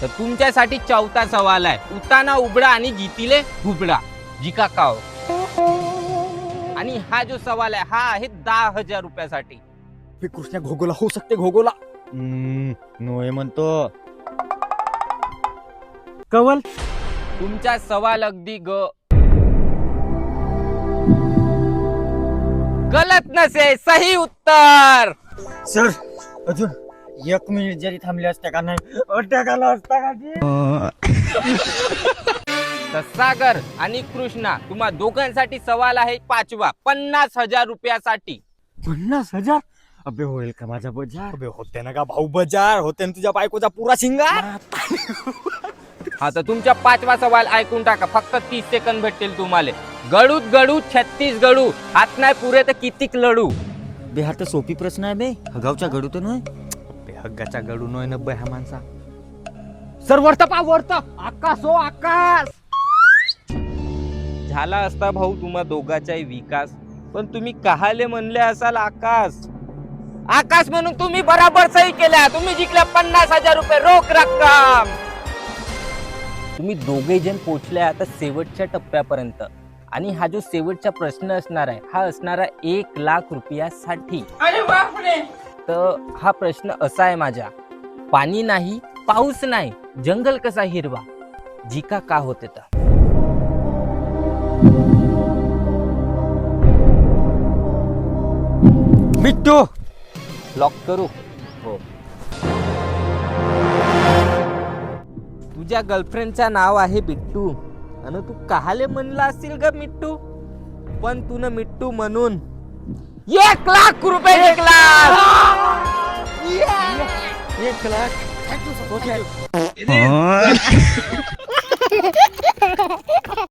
तर तुमच्यासाठी चौथा सवाल आहे. उताना उबडा आणि जितीले घुबडा, जिका काव. आणि हा जो सवाल आहे हा आहे 10,000 रुपयासाठी. कृष्णा घोगोला होऊ शकते घोगोला. नोय म्हणतो. कवल तुमचा सवाल अगदी गलत नसे. सही उत्तर. सर अजून 1 मिनिट जरी थांबले असते का नाही अटॅक आला असता का जी? तर सागर आणि कृष्णा तुम्हा दोघांसाठी सवाल आहे 5वा 50,000 रुपयासाठी. 50,000? अबे होईल का माझा बजार? अबे होते ना का भाऊ बजार, होते ना तुझ्या बायकोचा पुरा शिंगार. हा तर तुमचा 5वा सवाल ऐकून टाका. फक्त 30 सेकंद भेटतील तुम्हाला. गडूत गडू 36 गडू, हात नाही पुरे तर कितीक लढू. बे हा तर सोपी प्रश्न आहे बे. हगावच्या गडू तर नोय. हग्गाचा गडू नोय 90 हा माणसा. सर वरता पा वरता आकाश हो आकाश. झाला असता भाऊ तुम्हा दोघाचाही विकास, पण तुम्ही कहाले म्हणले असाल आकाश. आकाश म्हणून तुम्ही बराबर सही केल्या. तुम्ही जिंकल्या 50,000 रुपये रोख रक्कम. तुम्ही दोघे जण पोहोचले आता शेवटच्या टप्प्यापर्यंत. आणि हा जो शेवटचा प्रश्न असणार आहे हा असणार आहे 1,00,000 रुपयासाठी. तर हा प्रश्न असा आहे माझा. पाणी नाही, पाऊस नाही, जंगल कसा हिरवा, जिका का होते तर. मिट्टू लॉक करू. हो. तुझ्या गर्लफ्रेंडचं नाव आहे बिट्टू आणि तू कहाले म्हणला असतील ग मिट्टू, पण तू न मिट्टू म्हणून 1,00,000 रुपये जिंकला. 1,00,000.